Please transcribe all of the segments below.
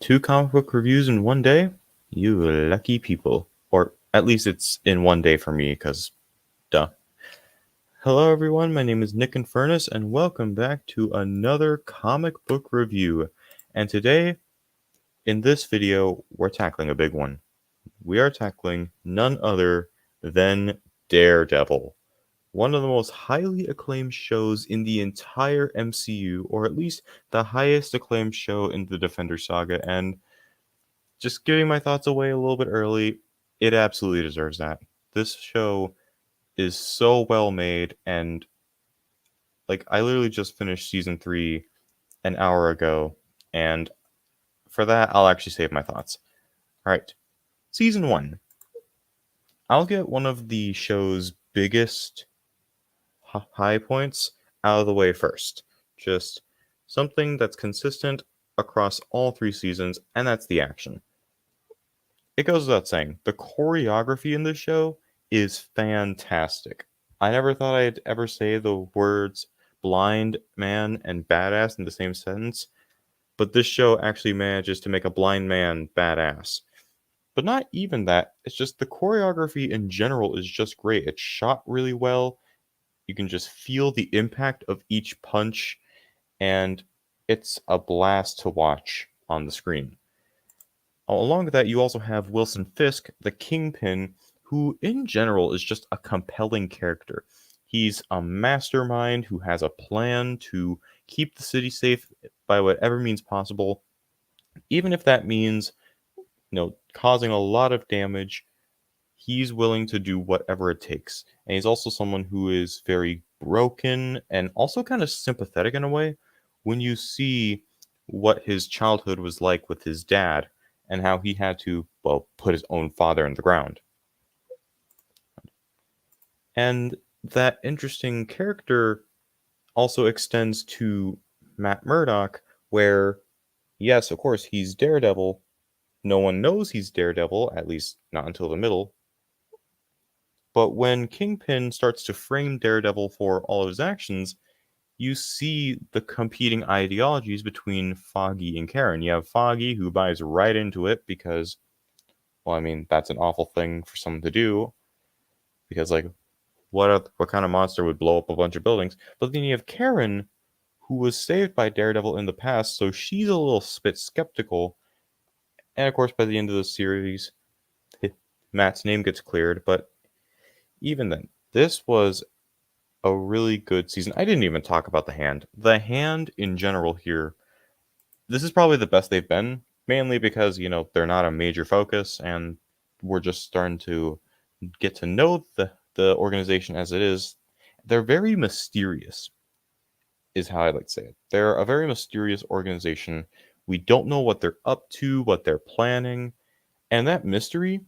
Two comic book reviews in one day? You lucky people. Or at least it's in one day for me, because duh. Hello everyone, my name is Nick Infernus, and welcome back to another comic book review. And today, in this video, we're tackling a big one. We are tackling none other than Daredevil. One of the most highly acclaimed shows in the entire MCU, or at least the highest acclaimed show in the Defender saga, and just giving my thoughts away a little bit early, it absolutely deserves that. This show is so well made, and I literally just finished season 3 an hour ago, and for that I'll actually save my thoughts. Alright, season 1. I'll get one of the show's biggest high points out of the way first. Just something that's consistent across all 3 seasons, and that's the action. It goes without saying, the choreography in this show is fantastic. I never thought I'd ever say the words blind man and badass in the same sentence, but this show actually manages to make a blind man badass. But not even that, it's just the choreography in general is just great. It's shot really well. You can just feel the impact of each punch, and it's a blast to watch on the screen. Along with that, you also have Wilson Fisk, the Kingpin, who in general is just a compelling character. He's a mastermind who has a plan to keep the city safe by whatever means possible, even if that means, causing a lot of damage. He's willing to do whatever it takes. And he's also someone who is very broken and also kind of sympathetic in a way when you see what his childhood was like with his dad and how he had to, put his own father in the ground. And that interesting character also extends to Matt Murdock, where, yes, of course, he's Daredevil. No one knows he's Daredevil, at least not until the middle. But when Kingpin starts to frame Daredevil for all of his actions, you see the competing ideologies between Foggy and Karen. You have Foggy, who buys right into it because, that's an awful thing for someone to do. Because, what kind of monster would blow up a bunch of buildings? But then you have Karen, who was saved by Daredevil in the past, so she's a little bit skeptical. And of course, by the end of the series, Matt's name gets cleared. But even then, this was a really good season. I didn't even talk about the hand. The hand in general here, this is probably the best they've been, mainly because, they're not a major focus, and we're just starting to get to know the organization as it is. They're very mysterious, is how I like to say it. They're a very mysterious organization. We don't know what they're up to, what they're planning, and that mystery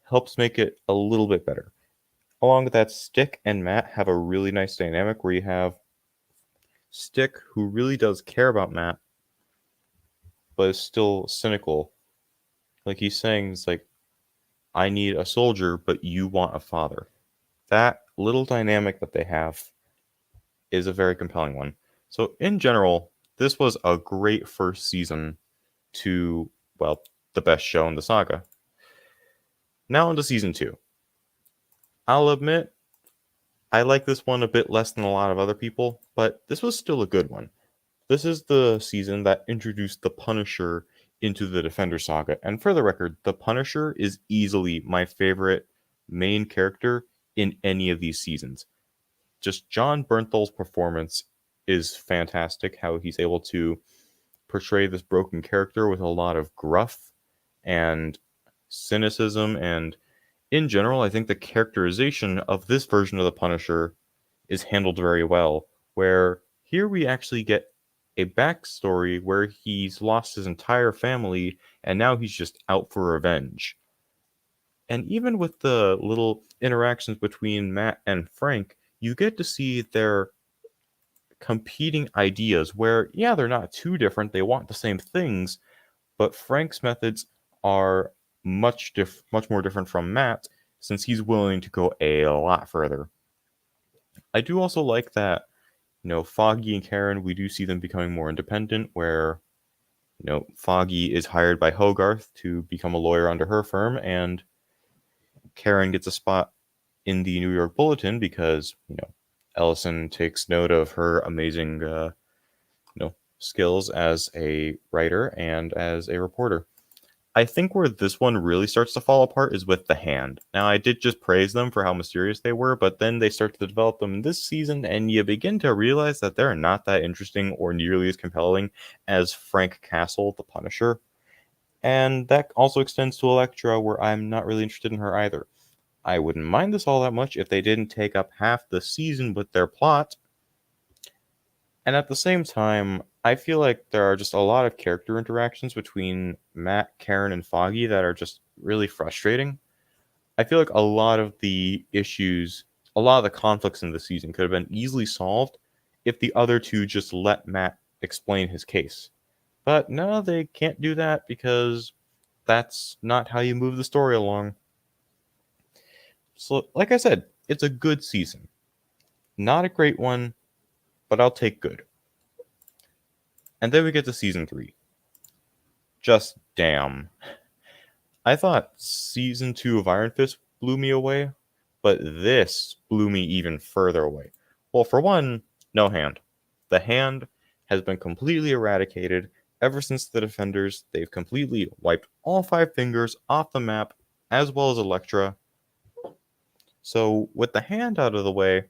helps make it a little bit better. Along with that, Stick and Matt have a really nice dynamic where you have Stick, who really does care about Matt, but is still cynical. Like he's saying, it's like, I need a soldier, but you want a father. That little dynamic that they have is a very compelling one. So in general, this was a great first season to, the best show in the saga. Now into season 2. I'll admit, I like this one a bit less than a lot of other people, but this was still a good one. This is the season that introduced the Punisher into the Defender saga, and for the record, the Punisher is easily my favorite main character in any of these seasons. Just John Bernthal's performance is fantastic, how he's able to portray this broken character with a lot of gruff and cynicism, and in general, I think the characterization of this version of the Punisher is handled very well, where here we actually get a backstory where he's lost his entire family and now he's just out for revenge. And even with the little interactions between Matt and Frank, you get to see their competing ideas where, yeah, they're not too different. They want the same things, but Frank's methods are much more different from Matt, since he's willing to go a lot further. I do also like that, Foggy and Karen, we do see them becoming more independent, where Foggy is hired by Hogarth to become a lawyer under her firm, and Karen gets a spot in the New York Bulletin because, Ellison takes note of her amazing, skills as a writer and as a reporter. I think where this one really starts to fall apart is with the Hand. Now, I did just praise them for how mysterious they were, but then they start to develop them in this season, and you begin to realize that they're not that interesting or nearly as compelling as Frank Castle, the Punisher. And that also extends to Elektra, where I'm not really interested in her either. I wouldn't mind this all that much if they didn't take up half the season with their plot. And at the same time, I feel like there are just a lot of character interactions between Matt, Karen, and Foggy that are just really frustrating. I feel like a lot of the issues, a lot of the conflicts in the season could have been easily solved if the other two just let Matt explain his case. But no, they can't do that because that's not how you move the story along. So, like I said, it's a good season. Not a great one, but I'll take good. And then we get to season 3. Just damn. I thought season 2 of Iron Fist blew me away, but this blew me even further away. Well, for one, no Hand. The Hand has been completely eradicated ever since the Defenders. They've completely wiped all 5 fingers off the map, as well as Elektra. So, with the Hand out of the way,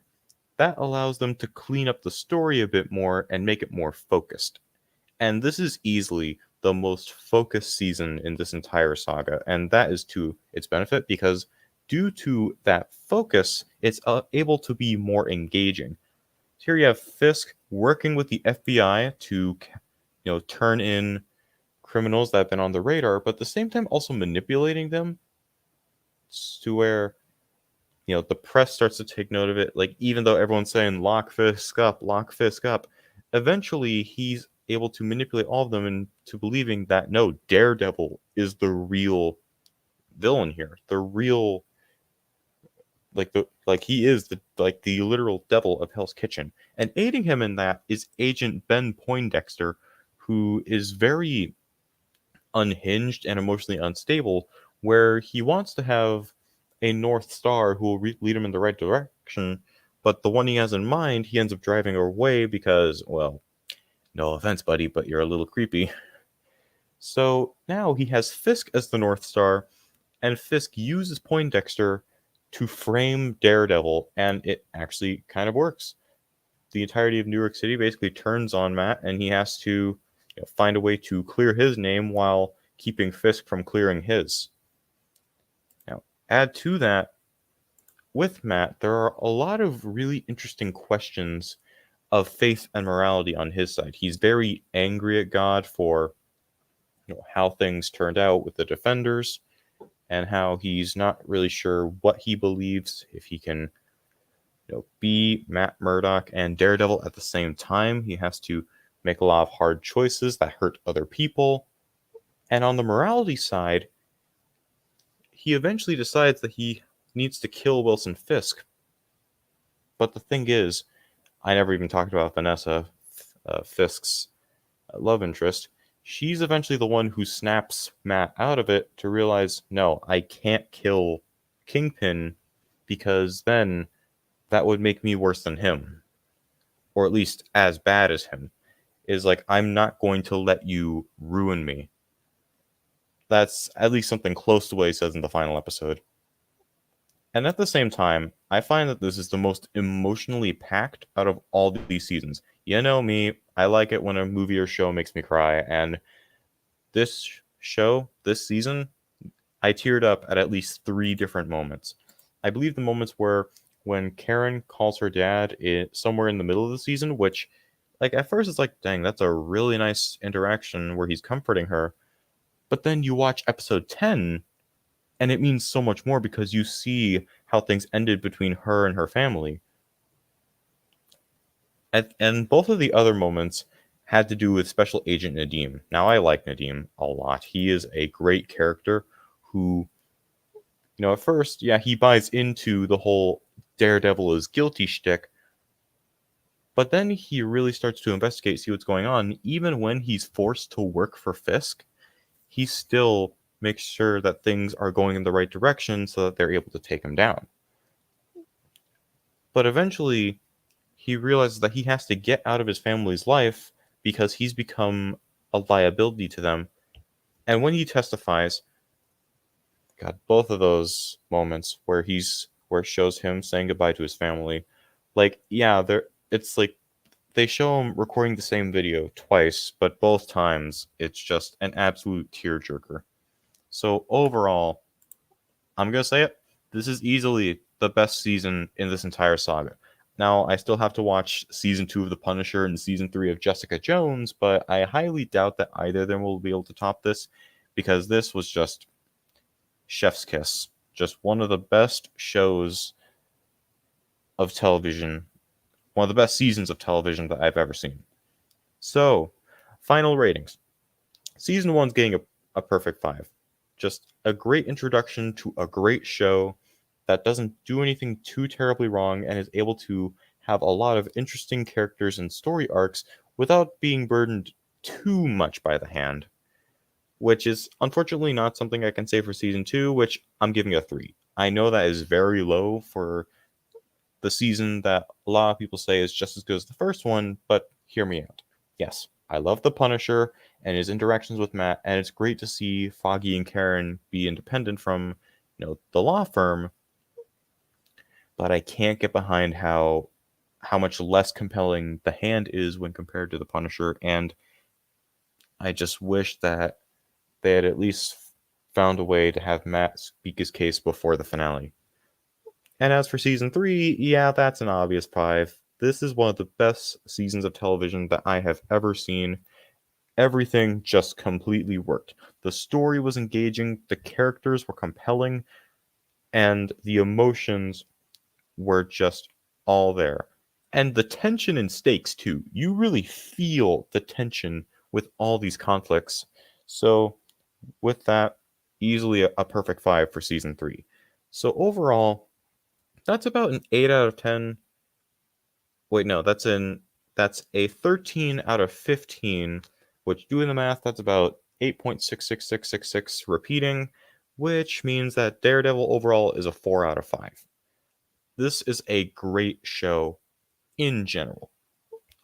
that allows them to clean up the story a bit more and make it more focused. And this is easily the most focused season in this entire saga, and that is to its benefit because due to that focus, it's able to be more engaging. So here you have Fisk working with the FBI to, turn in criminals that have been on the radar, but at the same time also manipulating them to where the press starts to take note of it. Like, even though everyone's saying lock Fisk up, eventually he's able to manipulate all of them into believing that no, Daredevil is the real villain here. The real he is the literal devil of Hell's Kitchen. And aiding him in that is Agent Ben Poindexter, who is very unhinged and emotionally unstable, where he wants to have a North Star who will lead him in the right direction, but the one he has in mind, he ends up driving away because, well, no offense, buddy, but you're a little creepy. So now he has Fisk as the North Star, and Fisk uses Poindexter to frame Daredevil, and it actually kind of works. The entirety of New York City basically turns on Matt, and he has to find a way to clear his name while keeping Fisk from clearing his. Now, add to that, with Matt, there are a lot of really interesting questions of faith and morality on his side. He's very angry at God for how things turned out with the Defenders, and how he's not really sure what he believes, if he can be Matt Murdock and Daredevil at the same time. He has to make a lot of hard choices that hurt other people. And on the morality side, he eventually decides that he needs to kill Wilson Fisk. But the thing is, I never even talked about Vanessa, Fisk's love interest. She's eventually the one who snaps Matt out of it to realize, no, I can't kill Kingpin because then that would make me worse than him. Or at least as bad as him. Is like, I'm not going to let you ruin me. That's at least something close to what he says in the final episode. And at the same time, I find that this is the most emotionally packed out of all these seasons. You know me, I like it when a movie or show makes me cry, and this show, this season, I teared up at least 3 different moments. I believe the moments were when Karen calls her dad somewhere in the middle of the season, which, like, at first it's like, dang, that's a really nice interaction where he's comforting her. But then you watch episode 10, and it means so much more because you see how things ended between her and her family. And both of the other moments had to do with Special Agent Nadeem. Now, I like Nadeem a lot. He is a great character who, at first, yeah, he buys into the whole Daredevil is guilty shtick, But then he really starts to investigate, see what's going on. Even when he's forced to work for Fisk, he still makes sure that things are going in the right direction so that they're able to take him down. But eventually, he realizes that he has to get out of his family's life because he's become a liability to them. And when he testifies, God, both of those moments where it shows him saying goodbye to his family, like, yeah, it's like they show him recording the same video twice, but both times it's just an absolute tearjerker. So overall, I'm gonna say it, this is easily the best season in this entire saga. Now, I still have to watch season 2 of The Punisher and season 3 of Jessica Jones, but I highly doubt that either of them will be able to top this, because this was just chef's kiss. Just one of the best shows of television, one of the best seasons of television that I've ever seen. So, final ratings. Season 1's getting a perfect 5. Just a great introduction to a great show that doesn't do anything too terribly wrong and is able to have a lot of interesting characters and story arcs without being burdened too much by the hand, which is unfortunately not something I can say for season 2, which I'm giving a 3. I know that is very low for the season that a lot of people say is just as good as the first one, but hear me out. Yes, I love the Punisher and his interactions with Matt, and it's great to see Foggy and Karen be independent from, the law firm, but I can't get behind how much less compelling the Hand is when compared to the Punisher, and I just wish that they had at least found a way to have Matt speak his case before the finale. And as for season 3, yeah, that's an obvious 5. This is one of the best seasons of television that I have ever seen. Everything just completely worked. The story was engaging, the characters were compelling, and the emotions were just all there. And the tension and stakes, too. You really feel the tension with all these conflicts. So, with that, easily a perfect 5 for season 3. So, overall, that's about an 8 out of 10. Wait, no, that's a 13 out of 15, which, doing the math, that's about 8.66666 repeating, which means that Daredevil overall is a 4 out of 5. This is a great show in general.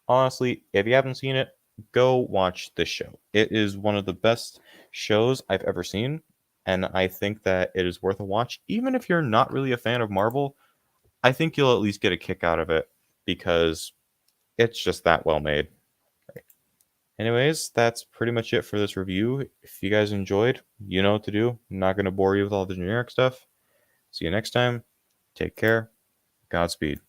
Honestly, if you haven't seen it, go watch this show. It is one of the best shows I've ever seen, and I think that it is worth a watch. Even if you're not really a fan of Marvel, I think you'll at least get a kick out of it because it's just that well made. Anyways, that's pretty much it for this review. If you guys enjoyed, you know what to do. I'm not going to bore you with all the generic stuff. See you next time. Take care. Godspeed.